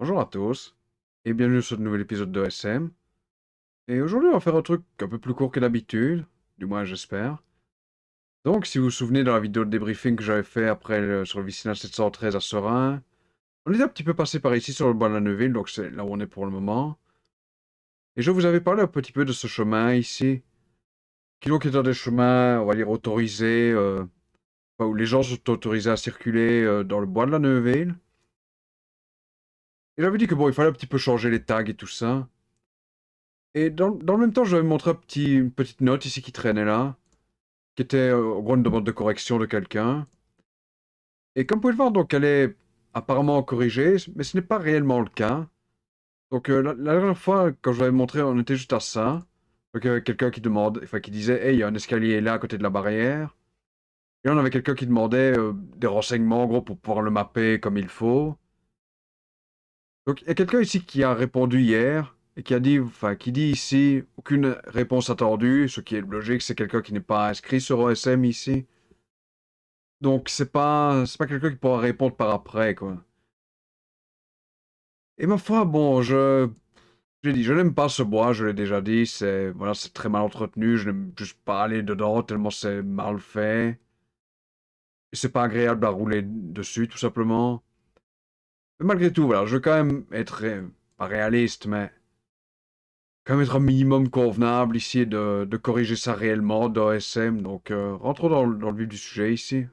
Bonjour à tous et bienvenue sur ce nouvel épisode de SM. Et aujourd'hui, on va faire un truc un peu plus court que d'habitude, du moins j'espère. Donc, si vous vous souvenez dans la vidéo de débriefing que j'avais fait sur le Vicinal 713 à Serein, on était un petit peu passé par ici sur le bois de la Neuville, donc c'est là où on est pour le moment. Et je vous avais parlé un petit peu de ce chemin ici, qui donc est un des chemins, on va dire, autorisés, enfin, où les gens sont autorisés à circuler dans le bois de la Neuville. Et j'avais dit que bon, il fallait un petit peu changer les tags et tout ça. Et dans le même temps, je vais montrer une petite note ici qui traînait là, qui était en gros une demande de correction de quelqu'un. Et comme vous pouvez le voir, donc elle est apparemment corrigée, mais ce n'est pas réellement le cas. Donc la dernière fois, quand je l'avais montré, on était juste à ça. Donc il y avait quelqu'un qui demande, enfin qui disait, hey, il y a un escalier là à côté de la barrière. Et là, on avait quelqu'un qui demandait des renseignements, en gros, pour pouvoir le mapper comme il faut. Donc, il y a quelqu'un ici qui a répondu hier et qui a dit, enfin, qui dit ici, aucune réponse attendue, ce qui est logique, c'est quelqu'un qui n'est pas inscrit sur OSM ici. Donc, c'est pas quelqu'un qui pourra répondre par après, quoi. Et ma foi, bon, j'ai dit, je n'aime pas ce bois, je l'ai déjà dit, voilà, c'est très mal entretenu, je n'aime juste pas aller dedans tellement c'est mal fait. Et c'est pas agréable à rouler dessus, tout simplement. Mais malgré tout, voilà, je veux quand même être, pas réaliste, mais quand même être un minimum convenable ici et de corriger ça réellement d'OSM. Donc, rentrons dans le vif du sujet ici.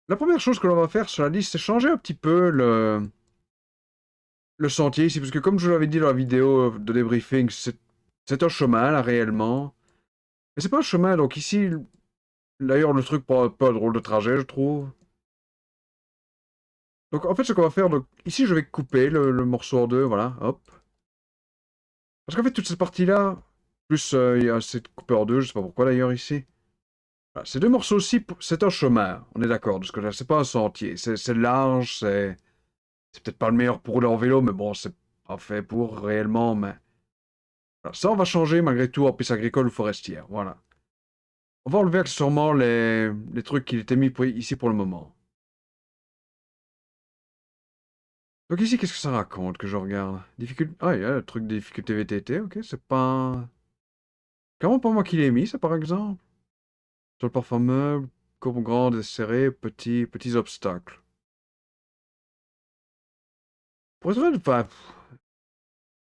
La première chose que l'on va faire sur la liste, c'est changer un petit peu le sentier ici, parce que comme je vous l'avais dit dans la vidéo de débriefing, c'est un chemin là réellement. Mais c'est pas un chemin, donc ici, d'ailleurs, le truc prend un peu un drôle de trajet, je trouve. Donc en fait, ce qu'on va faire, donc ici, je vais couper le morceau en deux, voilà, hop. Parce qu'en fait, toute cette partie-là, plus il y a cette coupée en deux, je sais pas pourquoi d'ailleurs ici. Voilà, ces deux morceaux-ci, c'est un chemin, on est d'accord, de ce côté-là. C'est pas un sentier. C'est large, c'est peut-être pas le meilleur pour rouler en vélo, mais bon, c'est pas fait pour réellement. Mais voilà, ça, on va changer malgré tout en piste agricole ou forestière. Voilà. On va enlever accessoirement les trucs qui étaient mis ici pour le moment. Donc ici, qu'est-ce que ça raconte que je regarde? Difficulté. Ah, il y a le truc de difficulté VTT, ok, c'est pas. Comment pas moi qui l'ai mis, ça par exemple? Sur le parfum meuble, courbe grande et serrée, petits obstacles. Pour être honnête, enfin,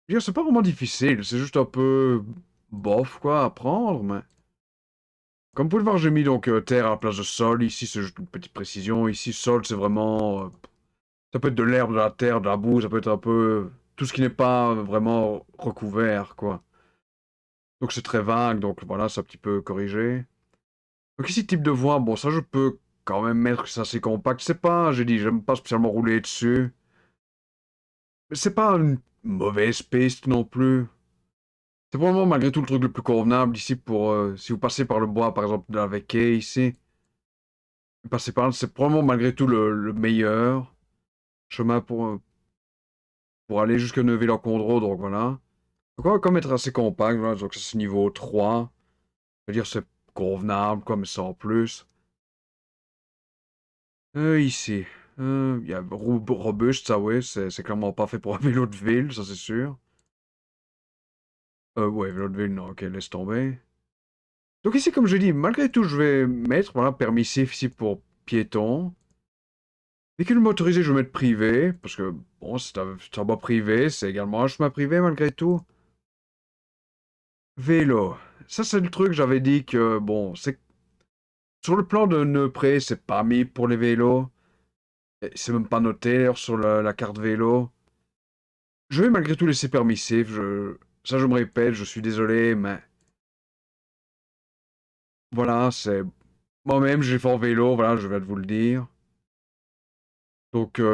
je veux dire, c'est pas vraiment difficile, c'est juste un peu bof, quoi, à prendre, mais... Comme vous pouvez le voir, j'ai mis donc terre à la place de sol. Ici, c'est juste une petite précision. Ici, sol, c'est vraiment... ça peut être de l'herbe, de la terre, de la boue, ça peut être un peu... tout ce qui n'est pas vraiment recouvert, quoi. Donc c'est très vague, donc voilà, c'est un petit peu corrigé. Donc ici, type de voie, bon, ça, je peux quand même mettre que c'est assez compact. C'est pas, j'ai dit, j'aime pas spécialement rouler dessus. Mais c'est pas une mauvaise piste non plus. C'est probablement malgré tout le truc le plus convenable ici pour si vous passez par le bois, par exemple, de la Vecchie ici. Vous passez par là, c'est probablement malgré tout le meilleur chemin pour aller jusque Neuville-en-Condro, donc voilà. Donc on va quand même être assez compact, voilà, donc c'est niveau 3. Je veux dire, c'est convenable, quoi, mais sans plus. Ici. Il y a robuste, ça oui, c'est clairement pas fait pour un vélo de ville, ça c'est sûr. Ouais, vélo de ville, non, ok, laisse tomber. Donc ici, comme je dis, malgré tout, je vais mettre, voilà, permissif ici pour piéton. Véhicule motorisé, je vais mettre privé, parce que, bon, c'est un voie privé, c'est également un chemin privé malgré tout. Vélo. Ça, c'est le truc, j'avais dit que, bon, c'est... Sur le plan de Neupré, c'est pas mis pour les vélos. Et c'est même pas noté, d'ailleurs, sur la carte vélo. Je vais malgré tout laisser permissif, ça je me répète, je suis désolé, mais... Voilà, c'est... Moi-même, j'ai fait en vélo, voilà, je viens de vous le dire. Donc, il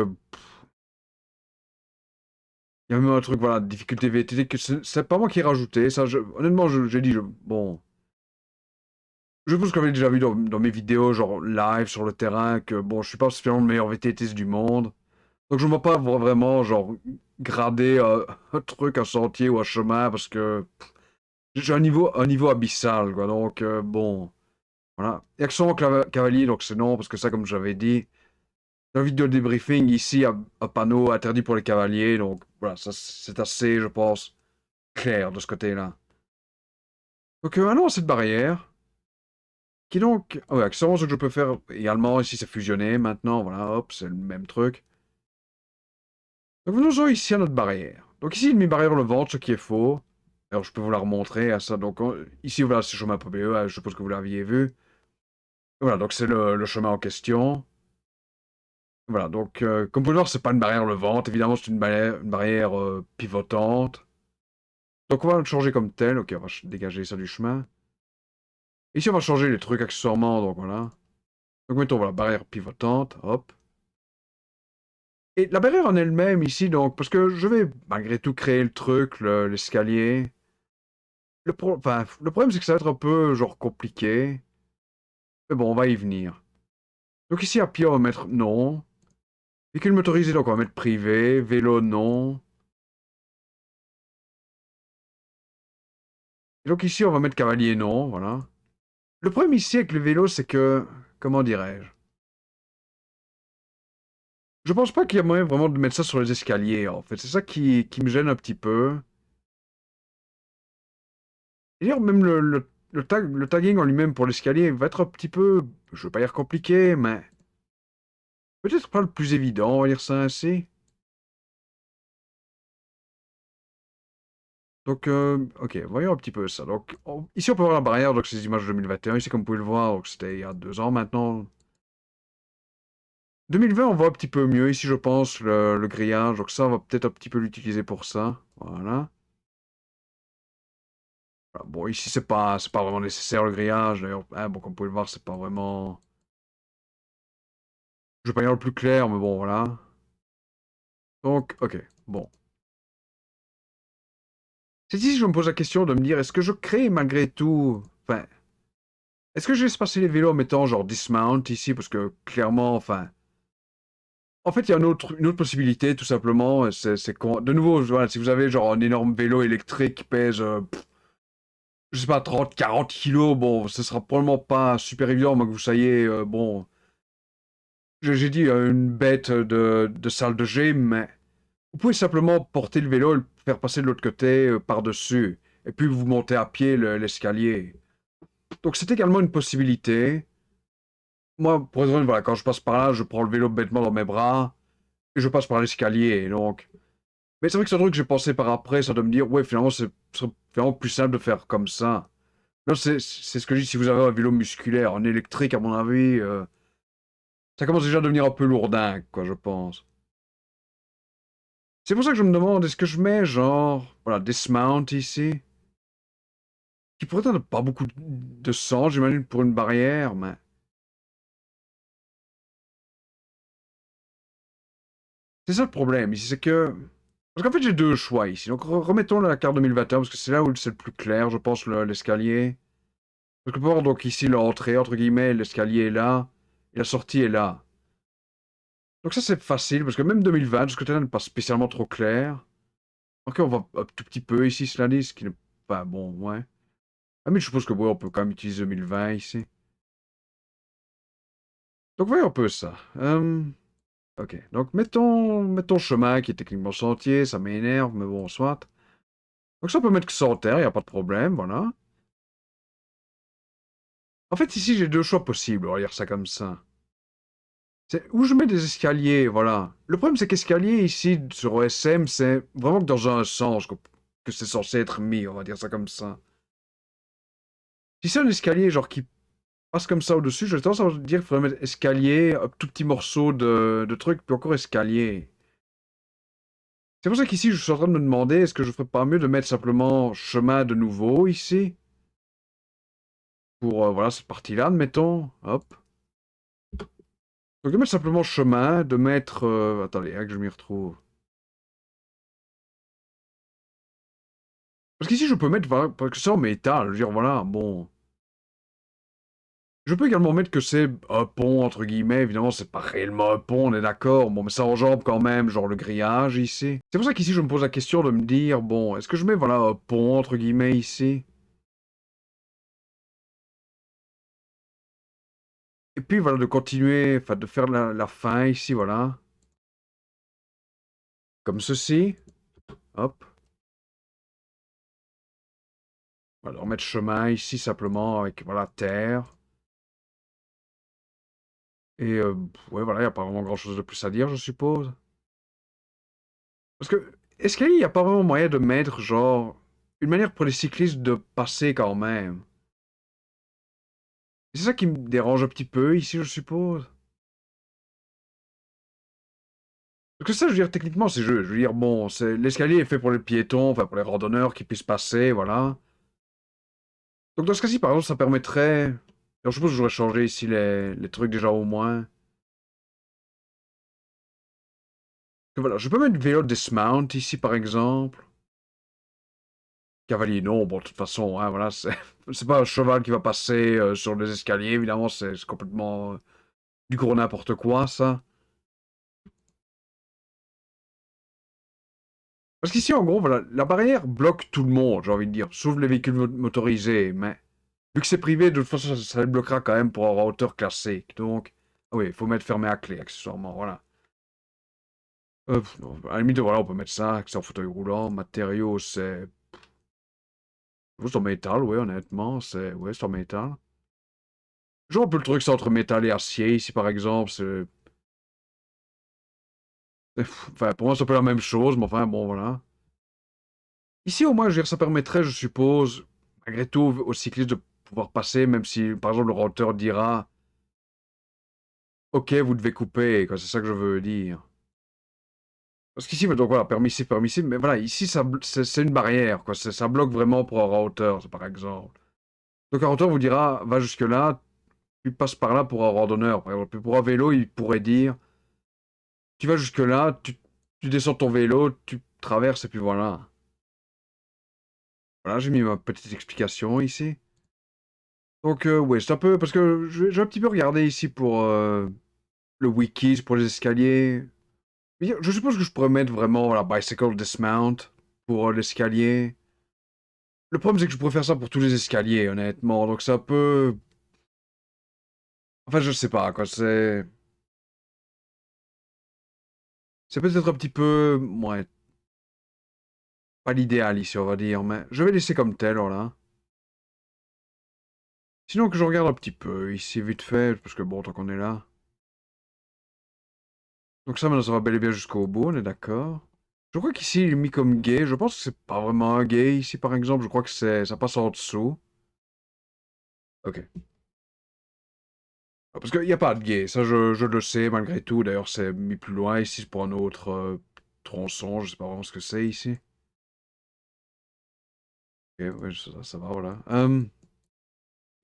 y a même un truc, voilà, difficulté VTT, que c'est pas moi qui ai rajouté. Ça, honnêtement, j'ai dit, bon, je pense que j'avais déjà vu dans mes vidéos, genre live sur le terrain, que bon, je suis pas spécialement le meilleur VTT du monde. Donc, je ne vois pas vraiment, genre, grader un truc, un sentier ou un chemin, parce que j'ai un niveau abyssal, quoi. Donc, bon, voilà. Et accent cavalier, donc c'est non, parce que ça, comme j'avais dit, Dans la vidéo débriefing, ici, un panneau interdit pour les cavaliers, donc voilà, ça c'est assez, je pense, clair de ce côté-là. Donc maintenant, cette barrière, qui donc, ouais, accessoirement, ce que je peux faire également, ici c'est fusionné, maintenant, voilà, hop, c'est le même truc. Donc venons-en ici à notre barrière. Donc ici, une barrière le ventre, ce qui est faux. Alors je peux vous la remontrer à ça. Donc ici, voilà, c'est le chemin PBE, je suppose que vous l'aviez vu. Voilà, donc c'est le chemin en question. Voilà, donc comme vous pouvez le voir, c'est pas une barrière le ventre, évidemment, c'est une barrière pivotante. Donc on va le changer comme tel, ok, on va dégager ça du chemin. Ici, on va changer les trucs accessoirement, donc voilà. Donc mettons, voilà, barrière pivotante, hop. Et la barrière en elle-même ici, donc, parce que je vais malgré tout créer le truc, l'escalier. Enfin, le problème, c'est que ça va être un peu, genre, compliqué. Mais bon, on va y venir. Donc ici, à pied, on va mettre non. Véhicule motorisé, donc on va mettre privé. Vélo, non. Et donc ici, on va mettre cavalier, non, voilà. Le problème ici avec le vélo, c'est que, comment dirais-je? Je pense pas qu'il y a moyen vraiment de mettre ça sur les escaliers, en fait. C'est ça qui me gêne un petit peu. D'ailleurs, même le tagging en lui-même pour l'escalier va être un petit peu, je veux pas dire compliqué, mais peut-être pas le plus évident, on va dire ça ainsi. Donc, ok, voyons un petit peu ça. Donc, ici, on peut voir la barrière, donc ces images de 2021. Ici, comme vous pouvez le voir, donc c'était il y a 2 ans maintenant. 2020, on voit un petit peu mieux. Ici, je pense, le grillage. Donc ça, on va peut-être un petit peu l'utiliser pour ça. Voilà. Voilà. Bon, ici, c'est pas vraiment nécessaire, le grillage. D'ailleurs, hein, bon, comme vous pouvez le voir, c'est pas vraiment... Je vais pas dire le plus clair, mais bon, voilà. Donc, ok, bon. C'est ici que je me pose la question de me dire, est-ce que je crée malgré tout... Enfin, est-ce que je laisse passer les vélos en mettant genre dismount ici? Parce que clairement, enfin... En fait, il y a une autre possibilité, tout simplement. De nouveau, voilà, si vous avez genre un énorme vélo électrique qui pèse, je sais pas, 30, 40 kilos, bon, ce sera probablement pas super évident, moi, que vous soyez, bon, j'ai dit une bête de salle de gym, mais vous pouvez simplement porter le vélo et le faire passer de l'autre côté, par-dessus, et puis vous montez à pied l'escalier. Donc c'est également une possibilité. Moi, pour exemple, voilà, quand je passe par là, je prends le vélo bêtement dans mes bras, et je passe par l'escalier, donc... Mais c'est vrai que c'est un truc que j'ai pensé par après, ça de me dire, ouais, finalement, c'est vraiment plus simple de faire comme ça. Non, c'est ce que je dis, si vous avez un vélo musculaire, en électrique, à mon avis, ça commence déjà à devenir un peu lourdin, quoi, je pense. C'est pour ça que je me demande, est-ce que je mets, genre, voilà, dismount ici, qui pourrait être pas beaucoup de sens, j'imagine, pour une barrière, mais... C'est ça le problème, ici, c'est que... Parce qu'en fait, j'ai deux choix ici. Donc, remettons la carte 2021, parce que c'est là où c'est le plus clair, je pense, l'escalier. Parce que pour voir donc ici l'entrée, entre guillemets, l'escalier est là, et la sortie est là. Donc ça c'est facile, parce que même 2020, ce côté-là n'est pas spécialement trop clair. Ok, on voit un tout petit peu ici, cela dit, ce qui n'est pas bon, ouais. Ah mais je suppose que ouais, on peut quand même utiliser 2020 ici. Donc voyons un peu ça. Ok, donc mettons chemin qui est techniquement sentier, ça m'énerve, mais bon, soit. Donc ça on peut mettre que sans terre, il n'y a pas de problème, voilà. En fait ici j'ai deux choix possibles, on va dire ça comme ça. C'est où je mets des escaliers, voilà. Le problème, c'est qu'escalier, ici, sur OSM, c'est vraiment que dans un sens que c'est censé être mis, on va dire ça comme ça. Si c'est un escalier, genre, qui passe comme ça au-dessus, j'ai tendance à dire qu'il faudrait mettre escalier, un tout petit morceau de truc, puis encore escalier. C'est pour ça qu'ici, je suis en train de me demander, est-ce que je ferais pas mieux de mettre simplement chemin de nouveau, ici? Pour, voilà, cette partie-là, admettons. Hop. Donc, de mettre simplement chemin, de mettre... attendez, hein, que je m'y retrouve. Parce qu'ici, je peux mettre, voilà, parce que c'est en métal, je veux dire, voilà, bon. Je peux également mettre que c'est un pont, entre guillemets, évidemment, c'est pas réellement un pont, on est d'accord, bon, mais ça enjambe quand même, genre le grillage, ici. C'est pour ça qu'ici, je me pose la question de me dire, bon, est-ce que je mets, voilà, un pont, entre guillemets, ici? Et puis voilà, de continuer, enfin de faire la fin ici, voilà. Comme ceci. Hop. Voilà, remettre chemin ici simplement avec, voilà, terre. Et ouais, voilà, il n'y a pas vraiment grand-chose de plus à dire, je suppose. Parce que, est-ce qu'il n'y a pas vraiment moyen de mettre, genre, une manière pour les cyclistes de passer quand même? C'est ça qui me dérange un petit peu ici, je suppose. Parce que ça, je veux dire, techniquement, je veux dire, bon, l'escalier est fait pour les piétons, enfin pour les randonneurs qui puissent passer, voilà. Donc dans ce cas-ci, par exemple, ça permettrait... Alors, je suppose que j'aurais changé ici les trucs déjà au moins. Que voilà, je peux mettre vélo dismount ici, par exemple. Cavalier, non, bon, de toute façon, hein, voilà, c'est c'est pas un cheval qui va passer sur les escaliers, évidemment, c'est complètement du gros n'importe quoi, ça. Parce qu'ici, en gros, voilà, la barrière bloque tout le monde, j'ai envie de dire, sauf les véhicules motorisés, mais vu que c'est privé, de toute façon, ça le bloquera quand même pour avoir hauteur classique, donc... Ah oui, il faut mettre fermé à clé, accessoirement, voilà. Non, à la limite, voilà, on peut mettre ça, que c'est en fauteuil roulant, matériaux, c'est en métal, ouais, honnêtement, ouais, c'est en métal. Genre un peu le truc, c'est entre métal et acier, ici, par exemple, Enfin, pour moi, c'est un peu la même chose, mais enfin, bon, voilà. Ici, au moins, je veux dire, ça permettrait, je suppose, malgré tout, aux cyclistes de pouvoir passer, même si, par exemple, le roteur dira OK, vous devez couper, quoi, c'est ça que je veux dire. Parce qu'ici, donc voilà, permissif, mais voilà, ici, c'est une barrière, quoi, ça bloque vraiment pour avoir hauteur, par exemple. Donc, un roteur vous dira, va jusque-là, tu passes par là pour un randonneur, par exemple. Puis pour un vélo, il pourrait dire, tu vas jusque-là, tu descends ton vélo, tu traverses, et puis voilà. Voilà, j'ai mis ma petite explication ici. Donc, ouais, c'est un peu. Parce que j'ai un petit peu regardé ici pour le wiki, pour les escaliers. Je suppose que je pourrais mettre vraiment la bicycle dismount pour l'escalier. Le problème, c'est que je pourrais faire ça pour tous les escaliers, honnêtement. Donc, c'est un peu. Enfin, je sais pas, quoi. C'est peut-être un petit peu. Ouais, pas l'idéal ici, on va dire. Mais je vais laisser comme tel, voilà. Sinon, que je regarde un petit peu ici, vite fait, parce que bon, tant qu'on est là. Donc, ça, maintenant, ça va bel et bien jusqu'au bout, on est d'accord. Je crois qu'ici, il est mis comme gay. Je pense que c'est pas vraiment un gay ici, par exemple. Je crois que ça passe en dessous. Ok. Ah, parce qu'il n'y a pas de gay. Ça, je le sais, malgré tout. D'ailleurs, c'est mis plus loin ici c'est pour un autre tronçon. Je sais pas vraiment ce que c'est ici. Ok, ouais, ça va, voilà.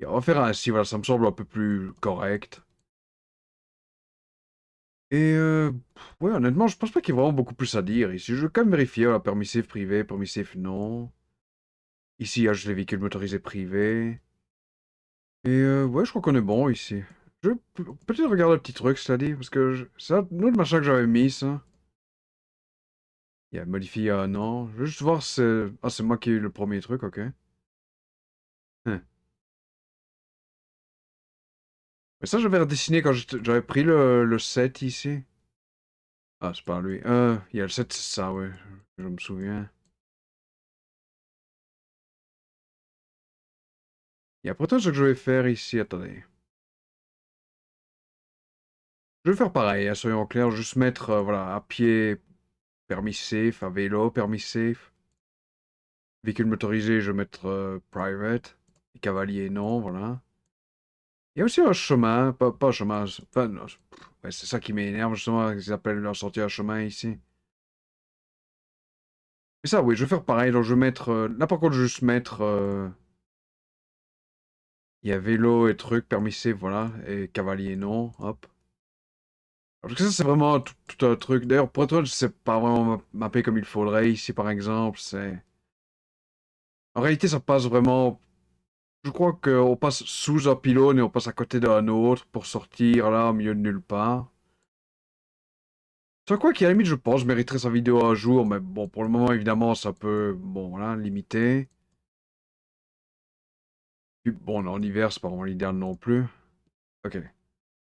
On va faire ainsi, voilà. Ça me semble un peu plus correct. Et, ouais, honnêtement, je pense pas qu'il y ait vraiment beaucoup plus à dire ici. Je vais quand même vérifier, voilà, permissif privé, permissif non. Ici, il y a juste les véhicules motorisés privés. Et ouais, je crois qu'on est bon ici. Je vais peut-être regarder un petit truc, cela dit, parce que c'est un autre machin que j'avais mis, ça. Il a modifié il y a un an. Je veux juste voir si Ah, c'est moi qui ai eu le premier truc, ok. Hein. Mais ça, j'avais redessiné quand j'avais pris le 7 ici. Ah, c'est pas lui. Il y a le 7 c'est ça, ouais. Je me souviens. Et après tout, ce que je vais faire ici, attendez. Je vais faire pareil, hein, soyons clairs, juste mettre, voilà, à pied, permis safe, à vélo, permis safe. Véhicule motorisé, je vais mettre private. Et cavalier, non, voilà. Il y a aussi un chemin, pas un chemin, enfin, non, ouais, c'est ça qui m'énerve, justement, qu'ils appellent leur sortie à chemin ici. Mais ça, oui, je vais faire pareil, donc je vais mettre, là par contre, je vais juste mettre, il y a vélo et trucs, permis C, voilà, et cavalier, non, hop. Parce que ça, c'est vraiment tout un truc. D'ailleurs, pour être honnête, je sais pas vraiment mapper comme il faudrait, ici, par exemple, c'est... En réalité, ça passe vraiment... Je crois qu'on passe sous un pylône et on passe à côté d'un autre pour sortir, là, au milieu de nulle part. C'est quoi qui, à la limite, je pense, mériterait sa vidéo un jour, mais bon, pour le moment, évidemment, ça peut, bon, voilà, limiter. Puis, bon, en hiver, c'est pas vraiment l'idéal non plus. Ok.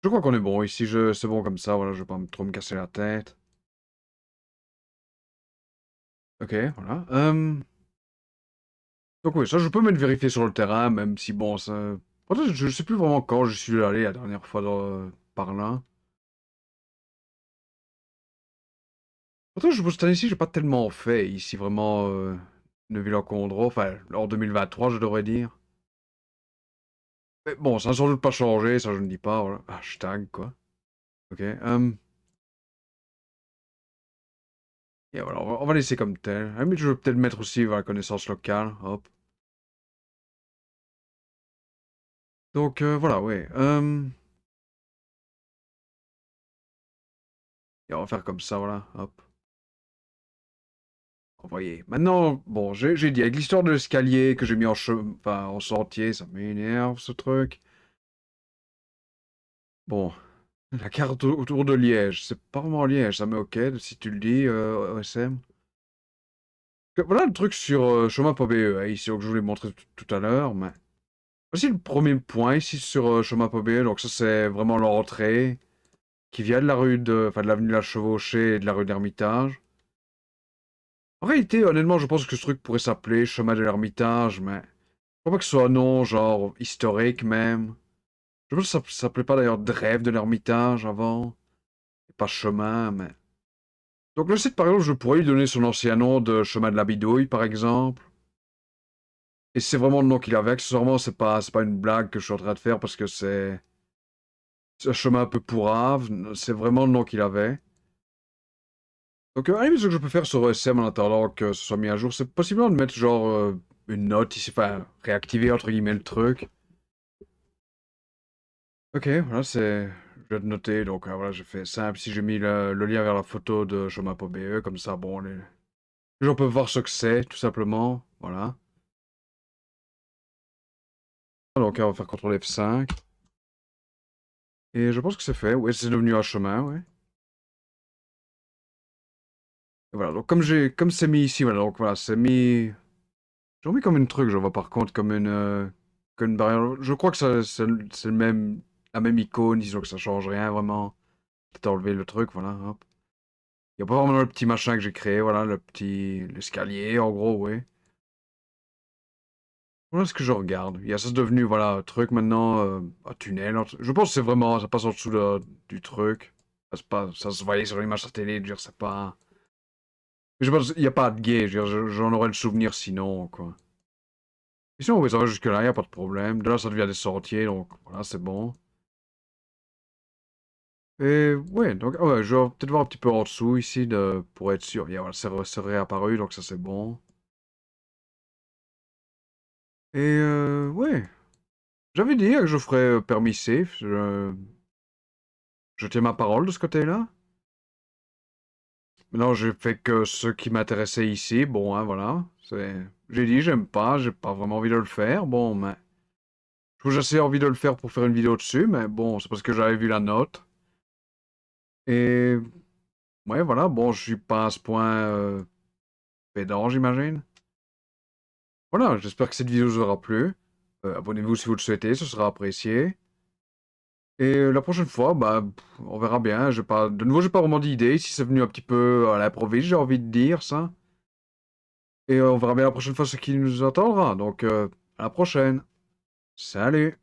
Je crois qu'on est bon ici, c'est bon comme ça, voilà, je vais pas trop me casser la tête. Ok, voilà. Donc oui, ça je peux même vérifier sur le terrain, même si bon, ça... En fait, je sais plus vraiment quand je suis allé la dernière fois par là. Pourtant, cette année-ci, j'ai pas tellement fait ici, vraiment, une ville en Condro, enfin, en 2023, je devrais dire. Mais bon, ça n'a sans doute pas changé, ça je ne dis pas, voilà. Hashtag, quoi. Ok, et voilà, on va laisser comme tel. Ah, mais je vais peut-être mettre aussi la connaissance locale, hop. Donc, voilà, ouais. Et on va faire comme ça, voilà, hop. Envoyer. Maintenant, bon, j'ai dit, avec l'histoire de l'escalier que j'ai mis enfin, en sentier, ça m'énerve, ce truc. Bon, la carte autour de Liège, c'est pas vraiment Liège, ça met ok, si tu le dis, OSM. Voilà le truc sur chemin.be, hein, ici, que je voulais montrer tout à l'heure, mais... Voici le premier point, ici, sur chemin.be, donc ça, c'est vraiment l'entrée, qui vient de la rue enfin, de l'avenue de la Chevauchée et de la rue de l'Ermitage. En réalité, honnêtement, je pense que ce truc pourrait s'appeler chemin de l'Ermitage, mais... Je crois pas que ce soit un nom, genre, historique même. Je pense que ça s'appelait pas d'ailleurs Drève de l'Ermitage avant, et pas chemin, mais... Donc le site, par exemple, je pourrais lui donner son ancien nom de chemin de la Bidouille, par exemple. Et c'est vraiment le nom qu'il avait, accessoirement, c'est pas une blague que je suis en train de faire, parce que c'est un chemin un peu pourrave, c'est vraiment le nom qu'il avait. Donc, à la limite, ce que je peux faire sur ESM en attendant que ce soit mis à jour, c'est possiblement de mettre genre une note ici, enfin, réactiver entre guillemets le truc. Ok, voilà, je vais te noter, donc voilà, j'ai fait simple. Si j'ai mis le lien vers la photo de chômage.be, comme ça, bon, les gens peuvent voir ce que c'est, tout simplement. Voilà. Donc, on va faire CTRL F5. Et je pense que c'est fait. Ouais, c'est devenu un chemin, ouais. Et voilà, donc comme c'est mis ici, voilà, donc voilà, c'est mis. J'ai mis comme une truc, je vois par contre comme une barrière. Je crois que c'est la même icône, disons que ça change rien vraiment. Peut-être enlever le truc, voilà, hop. Il n'y a pas vraiment le petit machin que j'ai créé, voilà, l'escalier, en gros, oui. Voilà ce que je regarde. Il y a ça, c'est devenu, voilà, un truc maintenant, un tunnel. Je pense que c'est vraiment, ça passe en dessous du truc. Ça se voyait sur l'image satellite, je veux dire, c'est pas... Mais je pense qu'il n'y a pas de guet, je veux dire, j'en aurais le souvenir sinon, quoi. Et sinon, oui, ça va jusque-là, il n'y a pas de problème. De là, ça devient des sentiers, donc voilà, c'est bon. Et ouais, donc ouais, je vais peut-être voir un petit peu en dessous ici pour être sûr. Voilà, c'est réapparu, donc ça c'est bon. Et ouais, j'avais dit que je ferais permis safe. Je tiens ma parole de ce côté-là. Maintenant, j'ai fait que ce qui m'intéressait ici. Bon, hein, voilà. J'ai dit, j'aime pas, j'ai pas vraiment envie de le faire. Bon, mais j'ai assez envie de le faire pour faire une vidéo dessus, mais bon, c'est parce que j'avais vu la note. Et ouais, voilà, bon, je suis pas à ce point pédant, j'imagine. Voilà, j'espère que cette vidéo vous aura plu. Abonnez-vous si vous le souhaitez, ce sera apprécié. Et la prochaine fois, bah, on verra bien. De nouveau, j'ai pas vraiment d'idée. Si c'est venu un petit peu à l'improviste, j'ai envie de dire ça. Et on verra bien la prochaine fois ce qui nous attendra. Donc, à la prochaine. Salut!